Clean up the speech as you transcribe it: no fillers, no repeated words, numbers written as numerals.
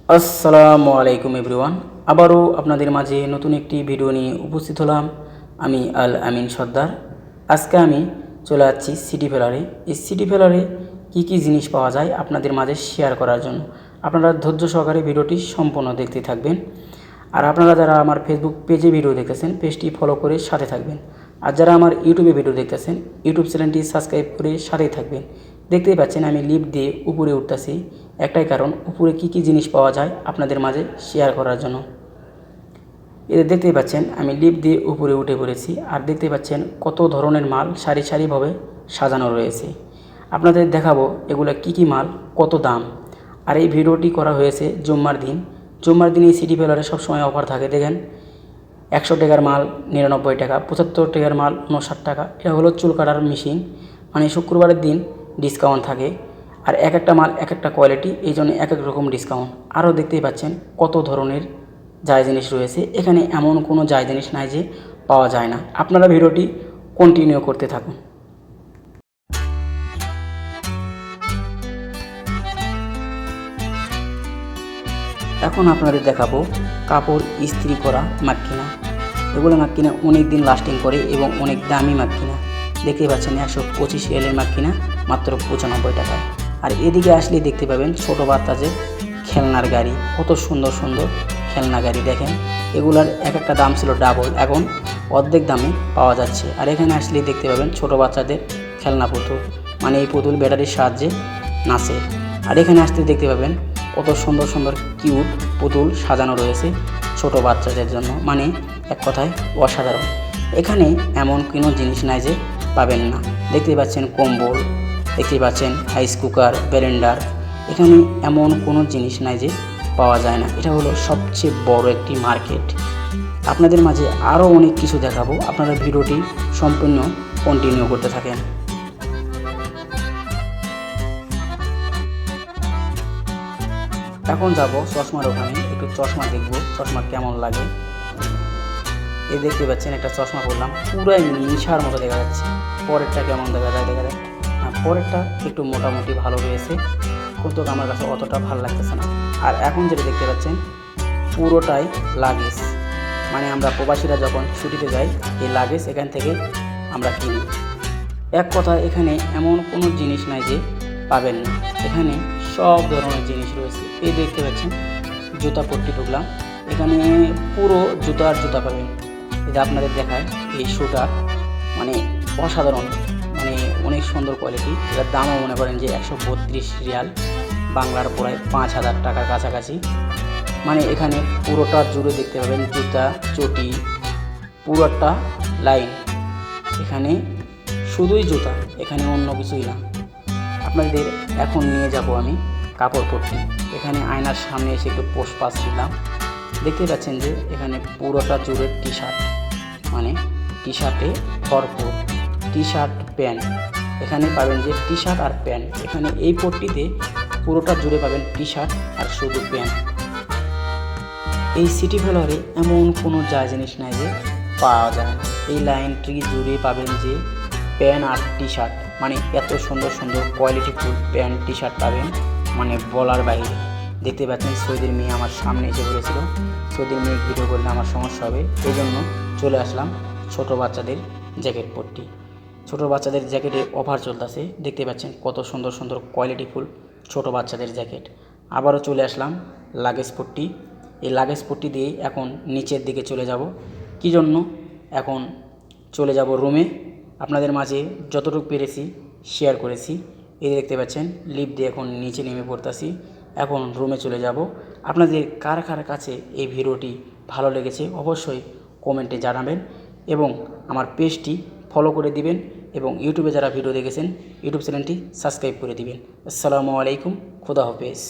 আসসালামু আলাইকুম এভরিওয়ান। আবারও আপনাদের মাঝে নতুন একটি ভিডিও নিয়ে উপস্থিত হলাম। আমি আল আমিন সর্দার। আজকে আমি চলে যাচ্ছি সিটি ফেলারে। এই সিটি ফেলারে কী কী জিনিস পাওয়া যায় আপনাদের মাঝে শেয়ার করার জন্য। আপনারা ধৈর্য সহকারে ভিডিওটি সম্পূর্ণ দেখতে থাকবেন। আর আপনারা যারা আমার ফেসবুক পেজে ভিডিও দেখতেছেন, পেজটি ফলো করে সাথে থাকবেন। আর যারা আমার ইউটিউবে ভিডিও দেখতেছেন, ইউটিউব চ্যানেলটি সাবস্ক্রাইব করে সাথেই থাকবেন। দেখতেই পাচ্ছেন আমি লিফট দিয়ে উপরে উঠতেছি, একটাই কারণ উপরে কি কি জিনিস পাওয়া যায় আপনাদের মাঝে শেয়ার করার জন্য। এদের দেখতেই পাচ্ছেন আমি লিফট দিয়ে উপরে উঠে পড়েছি। আর দেখতে পাচ্ছেন কত ধরনের মাল সারি সারিভাবে সাজানো রয়েছে। আপনাদের দেখাবো এগুলো কি কি মাল, কত দাম। আর এই ভিডিওটি করা হয়েছে জুম্মার দিন। জুম্মার দিন এই সিটি ফেলারে সবসময় অফার থাকে। দেখেন 100 টাকার মাল 99 টাকা, 75 টাকার মাল 59 টাকা। এটা হলো চুল কাটার মেশিন, মানে শুক্রবারের দিন ডিসকাউন্ট থাকে। আর এক একটা মাল এক একটা কোয়ালিটি, এই জন্য এক এক রকম ডিসকাউন্ট। আরও দেখতেই পাচ্ছেন কত ধরনের যায় জিনিস রয়েছে। এখানে এমন কোনো যায় জিনিস নাই যে পাওয়া যায় না। আপনারা ভিডিওটি কন্টিনিউ করতে থাকুন। এখন আপনাদের দেখাবো কাপড় ইস্ত্রি করা মাক্কিনা। এগুলো মাক্কিনা অনেক দিন লাস্টিং করে এবং অনেক দামি মাক্কিনা। দেখতে পাচ্ছেন 125 এলের মাক্কিনা মাত্র 95 টাকায়। আর এদিকে আসলেই দেখতে পাবেন ছোটো বাচ্চাদের খেলনার গাড়ি, কত সুন্দর সুন্দর খেলনা গাড়ি। দেখেন এগুলার এক একটা দাম ছিল ডাবল, এখন অর্ধেক দামে পাওয়া যাচ্ছে। আর এখানে আসলেই দেখতে পাবেন ছোটো বাচ্চাদের খেলনা পুতুল, মানে এই পুতুল ব্যাটারির সাহায্যে নাচে। আর এখানে আসতে দেখতে পাবেন কত সুন্দর সুন্দর কিউট পুতুল সাজানো রয়েছে ছোট বাচ্চাদের জন্য, মানে এক কথায় অসাধারণ। এখানে এমন কোনো জিনিস নাই যে পাবেন না। দেখতে পাচ্ছেন কম্বল, দেখতে পাচ্ছেন রাইস কুকার, ব্লেন্ডার। এখানে এমন কোনো জিনিস নাই যে পাওয়া যায় না। এটা হলো সবচেয়ে বড় একটি মার্কেট। আপনাদের মাঝে আরও অনেক কিছু দেখাবো, আপনারা ভিডিওটি সম্পূর্ণ কন্টিনিউ করতে থাকেন। এখন যাব চশমার ওখানে, একটু চশমা দেখবো চশমা কেমন লাগে। এই দেখতে পাচ্ছেন একটা চশমা পরলাম, পুরাই নিশার মতো দেখা যাচ্ছে। পরেরটা কেমন দেখা যায় পরেরটা একটু মোটামুটি ভালো রয়েছে, কিন্তু আমার কাছে অতটা ভালো লাগতেছে না। আর এখন যেটা দেখতে পাচ্ছেন পুরোটাই লাগেজ, মানে আমরা প্রবাসীরা যখন ছুটিতে যাই এই লাগেজ এখান থেকে আমরা কিনি। এক কথা এখানে এমন কোনো জিনিস নাই যে পাবেন না। এখানে সব ধরনের জিনিস রয়েছে। এই দেখতে পাচ্ছেন জুতা পট্টি ঢুকলাম, এখানে পুরো জুতা পাবেন। এটা আপনাদের দেখায় এই শুটা, মানে অসাধারণ, মানে অনেক সুন্দর কোয়ালিটি। এটার দামও মনে করেন যে 132 রিয়াল, বাংলার প্রায় 5000 টাকার কাছাকাছি। মানে এখানে পুরোটা জুড়ে দেখতে পাবেন জুতা, চটি, পুরোটা লাইন। এখানে শুধুই জুতা, এখানে অন্য কিছুই না। আপনাদের এখন নিয়ে যাব আমি কাপড় পট্টি। এখানে আয়নার সামনে এসে একটু পোস্ট পাস দিলাম। দেখতে পাচ্ছেন যে এখানে পুরোটা জুড়ে টি শার্ট, মানে টি শার্টে ভরপুর, টি শার্ট প্যান্ট। এখানে পাবেন যে টি শার্ট আর প্যান্ট। এখানে এই পট্টিতে পুরোটা জুড়ে পাবেন টি শার্ট আর শুধু প্যান্ট। এই সিটি ফেলারে এমন কোনো যায় জিনিস নাই যে পাওয়া যায় না। এই লাইনটি জুড়ে পাবেন যে প্যান্ট আর টি শার্ট, মানে এত সুন্দর সুন্দর কোয়ালিটিফুল প্যান্ট টি শার্ট পাবেন, মানে বলার বাইরে। দেখতে পাচ্ছেন সৌদির মেয়ে আমার সামনে এসে পড়েছিল। সৌদির মেয়ে ভিডিও করলে আমার সমস্যা হবে, এই জন্য চলে আসলাম ছোটো বাচ্চাদের জ্যাকেট পট্টি। ছোটো বাচ্চাদের জ্যাকেটে অফার চলতেছে। দেখতে পাচ্ছেন কত সুন্দর সুন্দর কোয়ালিটিফুল ছোটো বাচ্চাদের জ্যাকেট। আবারও চলে আসলাম লাগেজ পট্টি। এই লাগেজ পট্টি দিয়ে এখন নিচের দিকে চলে যাব। কি জন্য? এখন চলে যাব রুমে। আপনাদের মাঝে যতটুকু পেরেছি শেয়ার করেছি। এই দেখতে পাচ্ছেন লিফট দিয়ে এখন নিচে নেমে পড়তেছি। এখন রুমে চলে যাব। আপনাদের কার কার কাছে এই ভিডিওটি ভালো লেগেছে অবশ্যই কমেন্টে জানাবেন এবং আমার পেজটি ফলো করে দিবেন এবং ইউটিউবে যারা ভিডিও দেখেছেন ইউটিউব চ্যানেলটি সাবস্ক্রাইব করে দিবেন। আসসালামু আলাইকুম, খুদা হাফেজ।